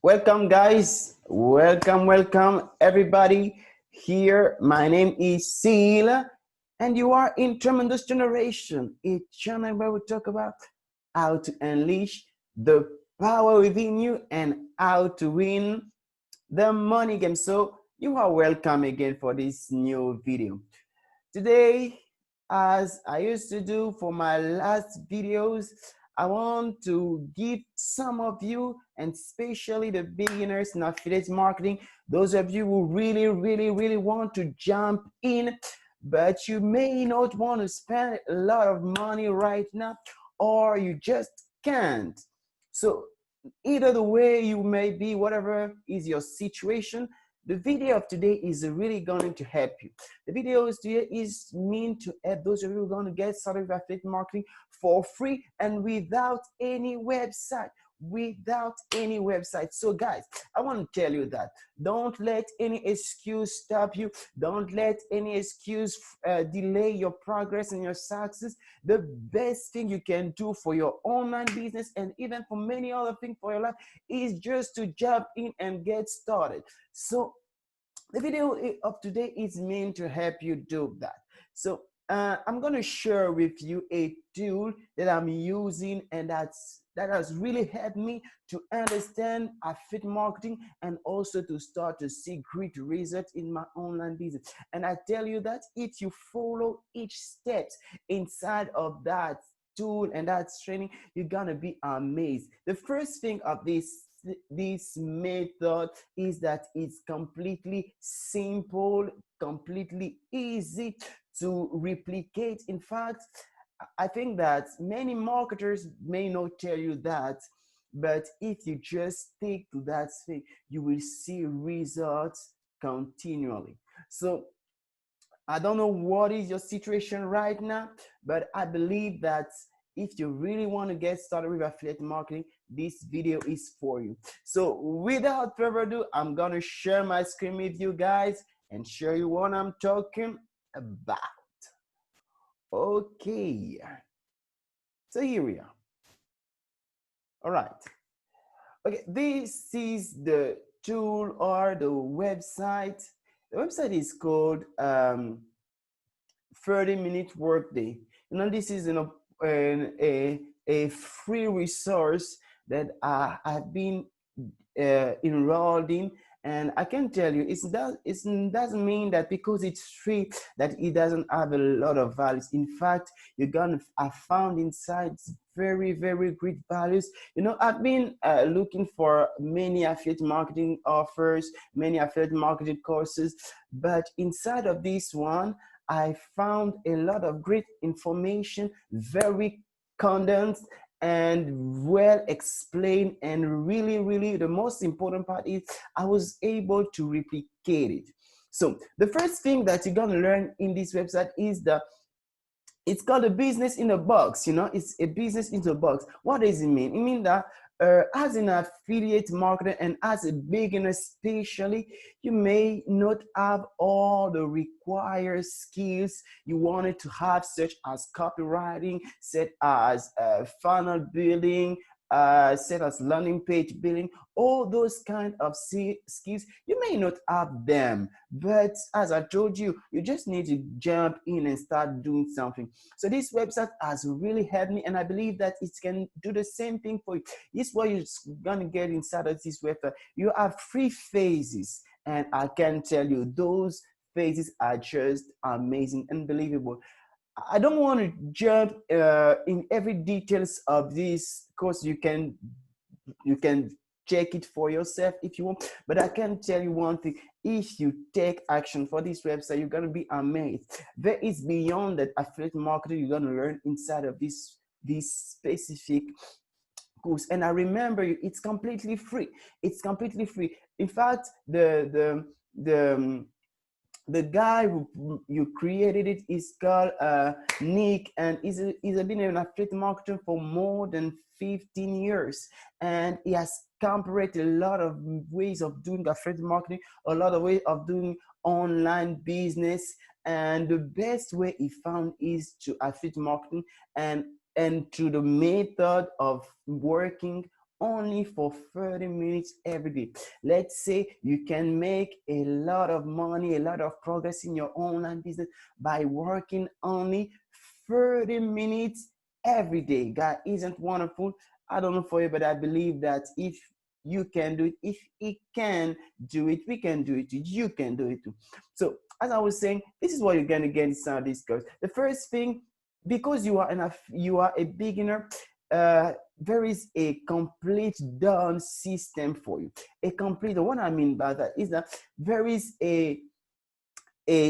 Welcome, guys. Welcome, everybody. Here, my name is Seal, and you are in Tremendous Generation, a channel where we talk about how to unleash the power within you and how to win the money game. So, you are welcome again for this new video. Today, as I used to do for my last videos, I want to give some of you, and especially the beginners in affiliate marketing, those of you who really want to jump in, but you may not want to spend a lot of money right now, or you just can't. So either the way you may be, whatever is your situation, the video of today is really going to help you. The video today is meant to help those of you who are going to get started with affiliate marketing for free and without any website. So guys, I want to tell you that don't let any excuse stop you. Don't let any excuse delay your progress and your success. The best thing you can do for your online business and even for many other things for your life is just to jump in and get started. So the video of today is meant to help you do that. So I'm going to share with you a tool that I'm using, and that has really helped me to understand affiliate marketing and also to start to see great results in my online business. And I tell you that if you follow each step inside of that tool and that training, you're gonna be amazed. The first thing of this method is that it's completely simple, completely easy to replicate. In fact, I think that many marketers may not tell you that, but if you just stick to that thing, you will see results continually. So I don't know what is your situation right now, but I believe that if you really want to get started with affiliate marketing, this video is for you. So without further ado, I'm going to share my screen with you guys and show you what I'm talking about. Okay. So here we are. All right. Okay, this is the tool or the website. The website is called 30-minute workday. This is a free resource that I've been enrolled in, and I can tell you it doesn't mean that because it's free that it doesn't have a lot of values. In fact, I found inside very great values. I've been looking for many affiliate marketing offers, many affiliate marketing courses, but inside of this one I found a lot of great information, very condensed and well explained, and really the most important part is I was able to replicate it. So the first thing that you're going to learn in this website is it's called a business in a box. It's a business in a box. What does it mean? It means that as an affiliate marketer and as a beginner especially, you may not have all the required skills you wanted to have, such as copywriting, such as funnel building, such as landing page building. All those kind of skills, you may not have them, but as I told you, you just need to jump in and start doing something. So this website has really helped me, and I believe that it can do the same thing for you. This is what you're gonna get inside of this website. You have 3 phases, and I can tell you those phases are just amazing, unbelievable. I don't want to jump in every details of this course. You can check it for yourself if you want, but I can tell you one thing: if you take action for this website, you're gonna be amazed. There is beyond that affiliate marketing you're gonna learn inside of this specific course. And I remember you, it's completely free. It's completely free. In fact, the guy who you created it is called Nick, and he's been an affiliate marketer for more than 15 years, and he has compared a lot of ways of doing affiliate marketing, a lot of ways of doing online business, and the best way he found is to affiliate marketing and to the method of working only for 30 minutes every day. Let's say you can make a lot of money, a lot of progress in your online business by working only 30 minutes every day. God isn't wonderful. I don't know for you, but I believe that if you can do it, if he can do it, we can do it too. You can do it too. So as I was saying, this is what you're gonna get inside this course. The first thing, because you are a beginner, there is a complete done system for you. A complete, what I mean by that is that there is a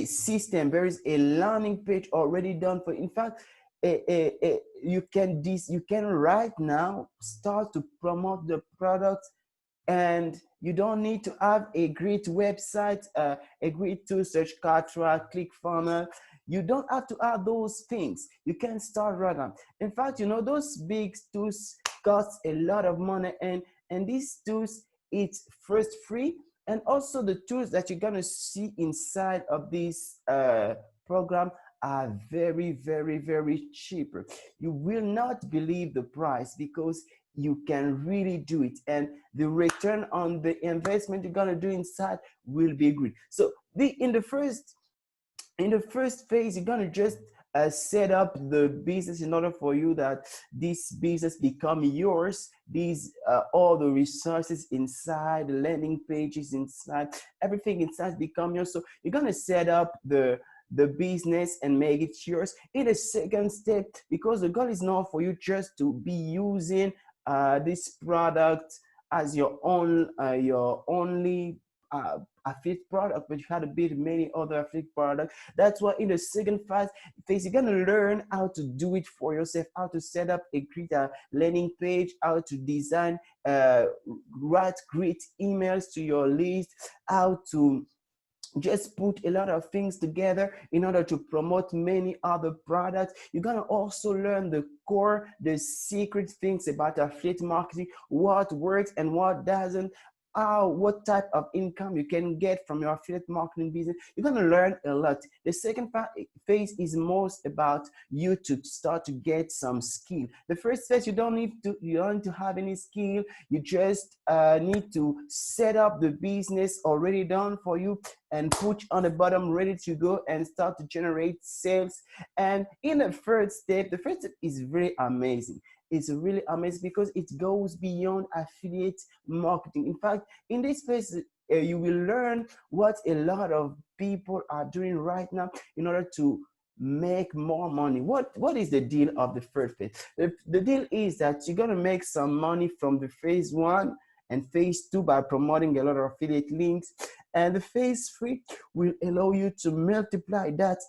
system, there is a landing page already done for you. In fact, you can right now start to promote the product, and you don't need to have a great website, a great tool, search Kartra, ClickFunnels. You don't have to have those things. You can start right now. In fact, you know, those big tools cost a lot of money, and these tools, it's first free, and also the tools that you're gonna see inside of this program are very, very, very cheaper. You will not believe the price, because you can really do it, and the return on the investment you're gonna do inside will be great. So in the first phase, you're gonna just set up the business in order for you that this business become yours. These all the resources inside, the landing pages inside, everything inside become yours. So you're gonna set up the business and make it yours. In a second step, because the goal is not for you just to be using this product as your own, your only affiliate product, but you had to build many other affiliate products. That's why in the second phase, you're gonna learn how to do it for yourself, how to set up a great landing page, how to design, write great emails to your list, how to just put a lot of things together in order to promote many other products. You're gonna also learn the core, the secret things about affiliate marketing, what works and what doesn't, what type of income you can get from your affiliate marketing business. You're gonna learn a lot. The second phase is most about you to start to get some skill. The first phase, you don't need to have any skill. You just need to set up the business already done for you and put on the bottom ready to go and start to generate sales. And in the third step, the first step is very amazing. It's really amazing because it goes beyond affiliate marketing. In fact, in this phase, you will learn what a lot of people are doing right now in order to make more money. What is the deal of the third phase? The deal is that you're going to make some money from the phase 1 and phase 2 by promoting a lot of affiliate links. And the phase 3 will allow you to multiply that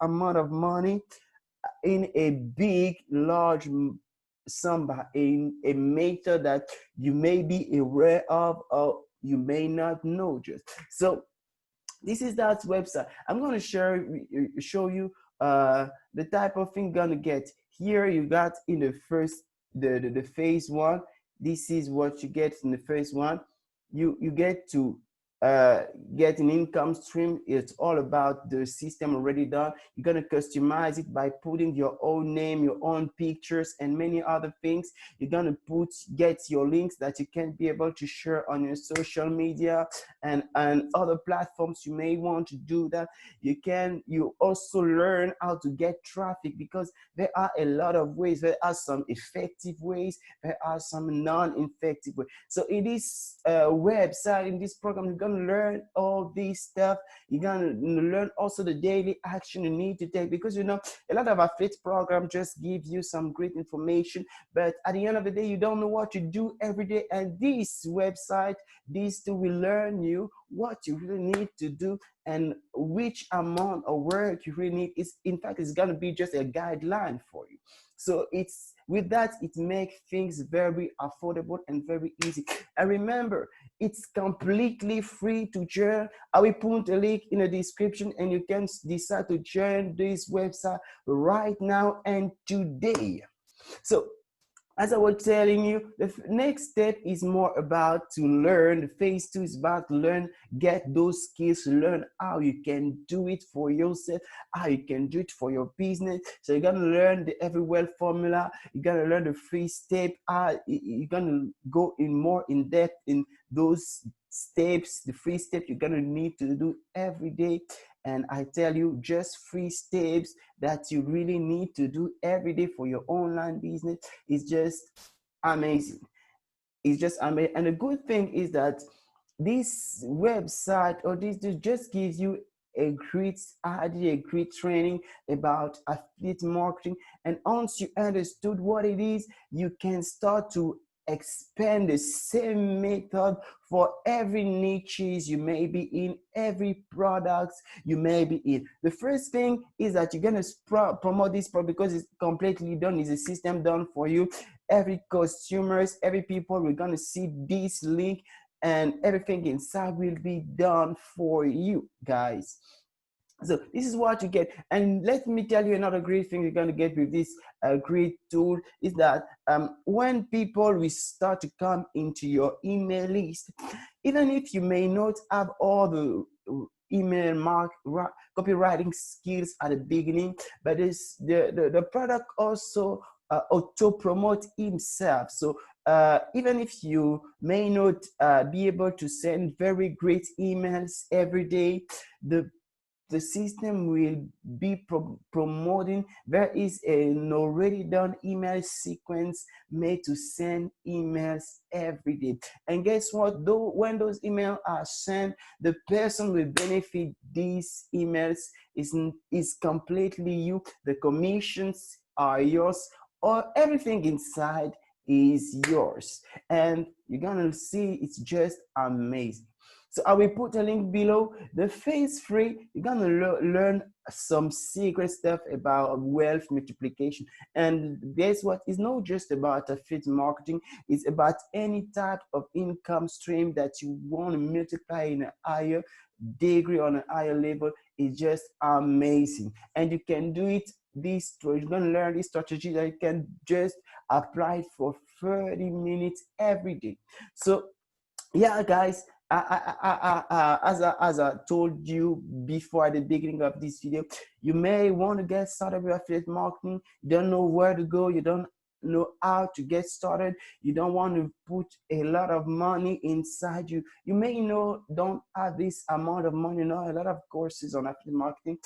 amount of money in a big, large sum, in a method that you may be aware of or you may not know just. So this is that website. I'm going to show you the type of thing you're going to get. Here you got in the first, the phase 1. This is what you get in the phase 1. You get to get an income stream. It's all about the system already done. You're going to customize it by putting your own name, your own pictures, and many other things. You're going to get your links that you can be able to share on your social media and other platforms. You may want to do that. You also learn how to get traffic, because there are a lot of ways. There are some effective ways, there are some non-effective ways. So in this website, in this program, you're going to learn all this stuff. You're going to learn also the daily action you need to take, because you know a lot of affiliate program just gives you some great information, but at the end of the day, you don't know what to do every day. And this website, these two will learn you what you really need to do and which amount of work you really need. In fact, it's going to be just a guideline for you. So it's with that, it makes things very affordable and very easy. And remember, it's completely free to join. I will put a link in the description, and you can decide to join this website right now and today. So as I was telling you, the next step is more about to learn. The phase two is about to learn, get those skills, learn how you can do it for yourself, how you can do it for your business. So you're gonna learn the everywhere formula. You're gonna learn the free step. You're gonna go in more in depth in those steps, the free step you're gonna need to do every day. And I tell you, just free steps that you really need to do every day for your online business is just amazing. It's just amazing. And the good thing is that this website or this just gives you a great idea, a great training about affiliate marketing. And once you understood what it is, you can start to expand the same method for every niches you may be in, every products you may be in. The first thing is that you're going to promote this product because it's completely done. It's a system done for you. Every consumers, every people, we're going to see this link and everything inside will be done for you guys. So this is what you get. And let me tell you another great thing you're going to get with this great tool is that when people will start to come into your email list, even if you may not have all the email copywriting skills at the beginning, but the product also auto promote himself. So even if you may not be able to send very great emails every day, the system will be promoting. There is an already done email sequence made to send emails every day. And guess what? Though when those emails are sent, the person will benefit these emails is completely you. The commissions are yours, or everything inside is yours. And you're gonna see it's just amazing. So I will put a link below. The phase 3, you're gonna learn some secret stuff about wealth multiplication. And guess what? It's not just about affiliate marketing. It's about any type of income stream that you want to multiply in a higher degree, on a higher level. It's just amazing. And you can do it you're gonna learn this strategy that you can just apply for 30 minutes every day. So yeah, guys, as I told you before at the beginning of this video, you may want to get started with affiliate marketing. You don't know where to go. You don't know how to get started. You don't want to put a lot of money inside you. You may don't have this amount of money. A lot of courses on affiliate marketing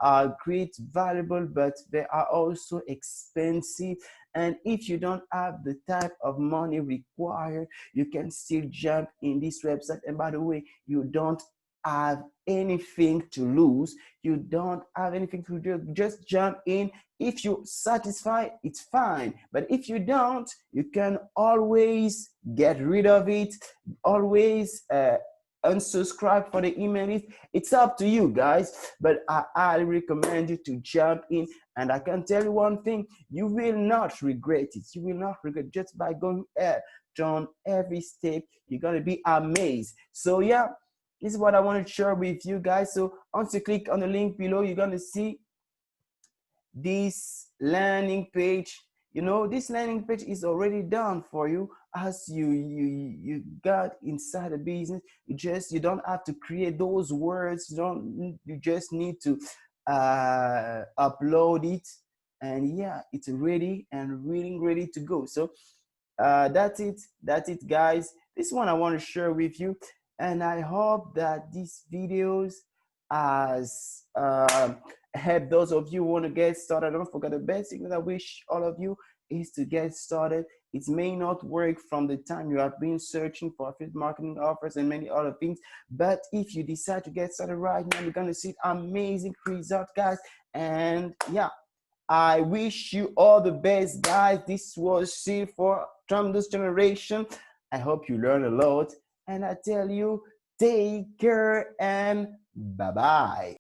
are great, valuable, but they are also expensive. And if you don't have the type of money required, you can still jump in this website. And by the way, you don't have anything to lose. You don't have anything to do. Just jump in. If you're satisfied, it's fine. But if you don't, you can always get rid of it. Always unsubscribe for the email list. It's up to you guys, but I highly recommend you to jump in. And I can tell you one thing, you will not regret it. You will not regret just by going down every step. You're going to be amazed. So yeah, this is what I want to share with you guys. So once you click on the link below, you're going to see this landing page. This landing page is already done for you. As you got inside the business, you don't have to create those words. You just need to upload it, and yeah, it's ready and really ready to go. So that's it guys. This one I want to share with you, and I hope that these videos has help those of you who want to get started. Don't forget, the best thing that I wish all of you is to get started. It may not work from the time you have been searching for affiliate marketing offers and many other things, but if you decide to get started right now, you're going to see amazing results, guys. And yeah, I wish you all the best, guys. This was C for Tremendous Generation. I hope you learn a lot, and I tell you, take care and bye-bye.